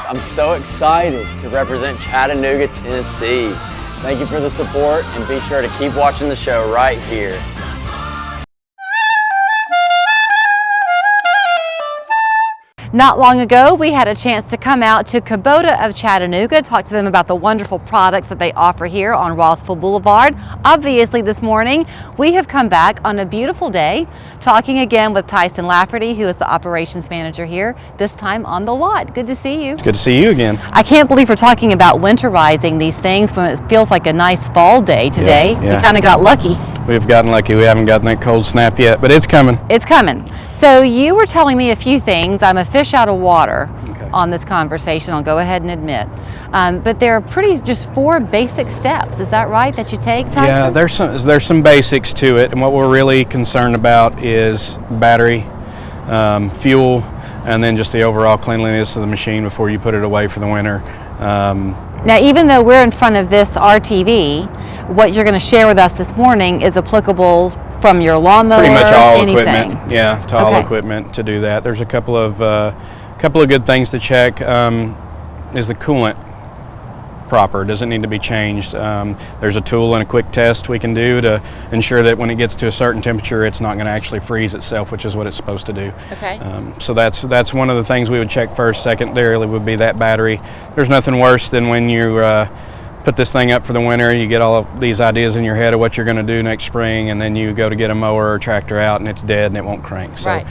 I'm so excited to represent Chattanooga, Tennessee. Thank you for the support, and be sure to keep watching the show right here. Not long ago, we had a chance to come out to Kubota of Chattanooga, talk to them about the wonderful products that they offer here on Rossville Boulevard. Obviously, this morning, we have come back on a beautiful day, talking again with Tyson Lafferty, who is the operations manager here, this time on the lot. Good to see you. It's good to see you again. I can't believe we're talking about winterizing these things when it feels like a nice fall day today. Yeah. We kind of got lucky. We've gotten lucky. We haven't gotten that cold snap yet, but it's coming. It's coming. So you were telling me a few things. I'm a fish out of water on this conversation, I'll go ahead and admit. But there are just 4 basic steps. Is that right, that you take, Tyson? Yeah, there's some basics to it, and what we're really concerned about is battery, fuel, and then just the overall cleanliness of the machine before you put it away for the winter. Now, even though we're in front of this RTV, what you're going to share with us this morning is applicable from your lawnmower pretty much all to anything. Equipment. Yeah, to all equipment to do that. There's a couple of good things to check. Is the coolant proper? Does it need to be changed? There's a tool and a quick test we can do to ensure that when it gets to a certain temperature, it's not going to actually freeze itself, which is what it's supposed to do. Okay. So that's one of the things we would check first. Secondarily would be that battery. There's nothing worse than when you put this thing up for the winter, you get all of these ideas in your head of what you're going to do next spring, and then you go to get a mower or tractor out and it's dead and it won't crank. So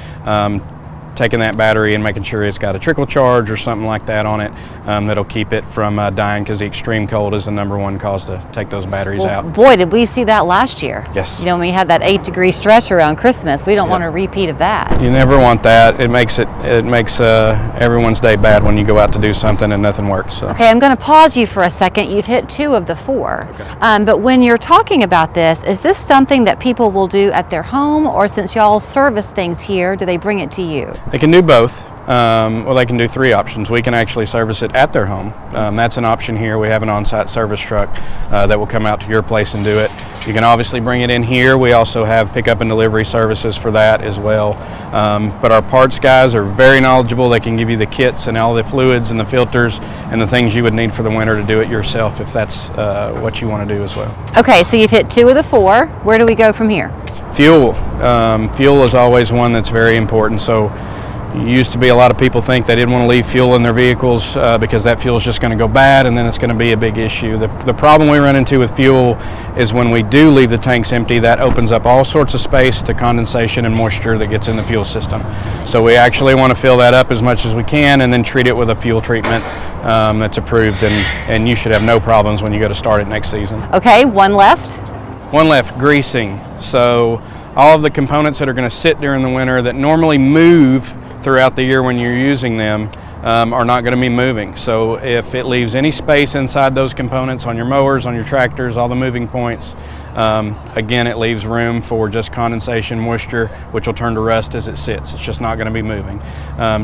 taking that battery and making sure it's got a trickle charge or something like that on it, that'll keep it from dying, because the extreme cold is the #1 cause to take those batteries out. Boy, did we see that last year. Yes. You know, when we had that 8-degree stretch around Christmas, we don't want a repeat of that. You never want that. It makes everyone's day bad when you go out to do something and nothing works. So. Okay, I'm going to pause you for a second. You've hit 2 of the 4. Okay. But when you're talking about this, is this something that people will do at their home, or since y'all service things here, do they bring it to you? They can do both. Well, they can do 3 options. We can actually service it at their home. That's an option here. We have an on-site service truck that will come out to your place and do it. You can obviously bring it in here. We also have pickup and delivery services for that as well. But our parts guys are very knowledgeable. They can give you the kits and all the fluids and the filters and the things you would need for the winter to do it yourself, if that's what you want to do as well. Okay, so you've hit 2 of the 4. Where do we go from here? Fuel. Fuel is always one that's very important. So used to be a lot of people think they didn't want to leave fuel in their vehicles because that fuel is just going to go bad and then it's going to be a big issue. The problem we run into with fuel is when we do leave the tanks empty, that opens up all sorts of space to condensation and moisture that gets in the fuel system. So we actually want to fill that up as much as we can and then treat it with a fuel treatment that's approved, and you should have no problems when you go to start it next season. Okay, 1 left. 1 left, greasing. So all of the components that are going to sit during the winter that normally move throughout the year when you're using them are not going to be moving. So if it leaves any space inside those components on your mowers, on your tractors, all the moving points, again, it leaves room for just condensation, moisture, which will turn to rust as it sits. It's just not going to be moving.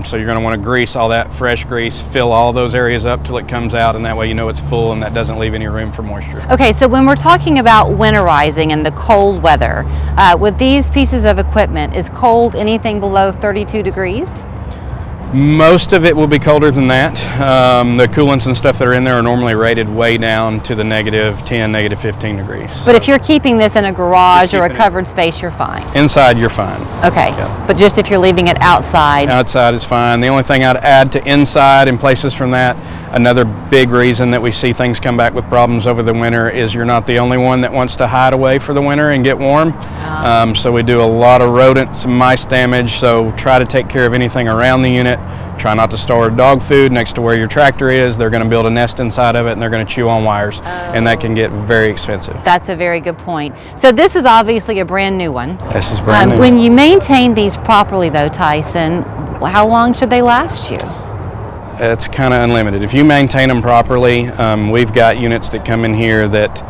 So you're going to want to grease all that fresh grease, fill all those areas up till it comes out, and that way you know it's full and that doesn't leave any room for moisture. Okay, so when we're talking about winterizing and the cold weather, with these pieces of equipment, is cold anything below 32 degrees? Most of it will be colder than that. The coolants and stuff that are in there are normally rated way down to the -10, -15 degrees. But if you're keeping this in a garage or a covered space, you're fine? Inside, you're fine. Okay, yeah. But just if you're leaving it outside? Outside is fine. The only thing I'd add to inside and places from that, another big reason that we see things come back with problems over the winter is you're not the only one that wants to hide away for the winter and get warm. So we do a lot of rodents and mice damage, so try to take care of anything around the unit. Try not to store dog food next to where your tractor is. They're going to build a nest inside of it and they're going to chew on wires, and that can get very expensive. That's a very good point. So this is obviously a brand new one. This is brand new. When you maintain these properly though, Tyson, how long should they last you? It's kind of unlimited. If you maintain them properly, we've got units that come in here that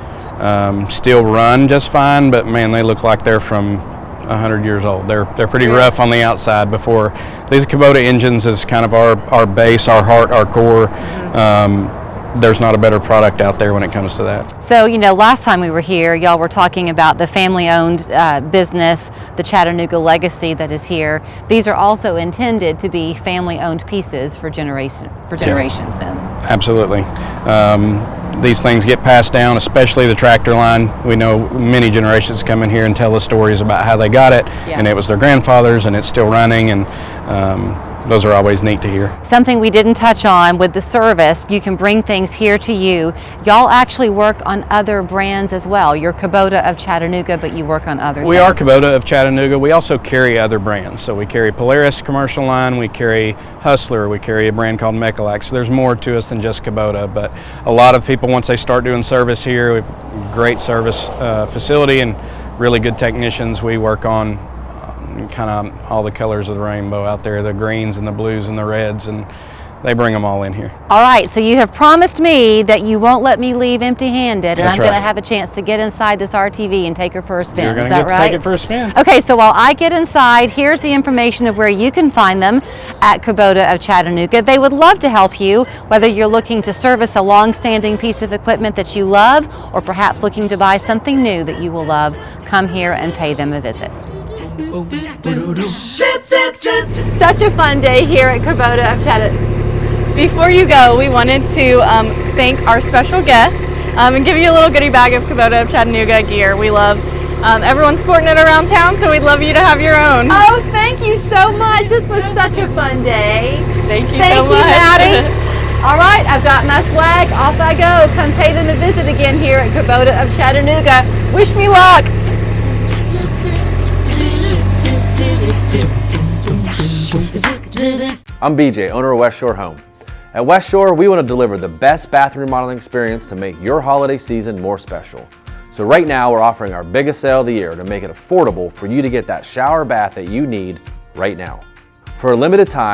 still run just fine, but man, they look like they're from 100 years old. They're pretty rough on the outside. Before these Kubota engines is kind of our base, our heart, our core. there's not a better product out there when it comes to that. So, you know, last time we were here, y'all were talking about the family-owned business, the Chattanooga legacy that is here. These are also intended to be family-owned pieces for generations then. Absolutely. These things get passed down, especially the tractor line. We know many generations come in here and tell us stories about how they got it, and it was their grandfathers, and it's still running, and those are always neat to hear. Something we didn't touch on with the service, you can bring things here to you. Y'all actually work on other brands as well. You're Kubota of Chattanooga, but you work on other We things. are Kubota of Chattanooga. We also carry other brands. So we carry Polaris commercial line, we carry Hustler, we carry a brand called Mechalac. So there's more to us than just Kubota, but a lot of people, once they start doing service here, we have a great service facility and really good technicians. We work on kind of all the colors of the rainbow out there, the greens and the blues and the reds, and they bring them all in here. All right, so you have promised me that you won't let me leave empty-handed, and That's I'm going to right. have a chance to get inside this RTV and take her for a spin. You're going Is to that get to right? take it for a spin. Okay, so while I get inside, here's the information of where you can find them at Kubota of Chattanooga. They would love to help you, whether you're looking to service a long-standing piece of equipment that you love, or perhaps looking to buy something new that you will love. Come here and pay them a visit. Such a fun day here at Kubota of Chattanooga. Before you go, we wanted to thank our special guest and give you a little goodie bag of Kubota of Chattanooga gear. We love everyone sporting it around town, so we'd love you to have your own. Oh, thank you so much. This was such a fun day. Thank you Thank so you, much. Maddie. All right, I've got my swag. Off I go. Come pay them a visit again here at Kubota of Chattanooga. Wish me luck. I'm BJ, owner of West Shore Home. At West Shore, we want to deliver the best bathroom remodeling experience to make your holiday season more special. So right now, we're offering our biggest sale of the year to make it affordable for you to get that shower bath that you need right now. For a limited time,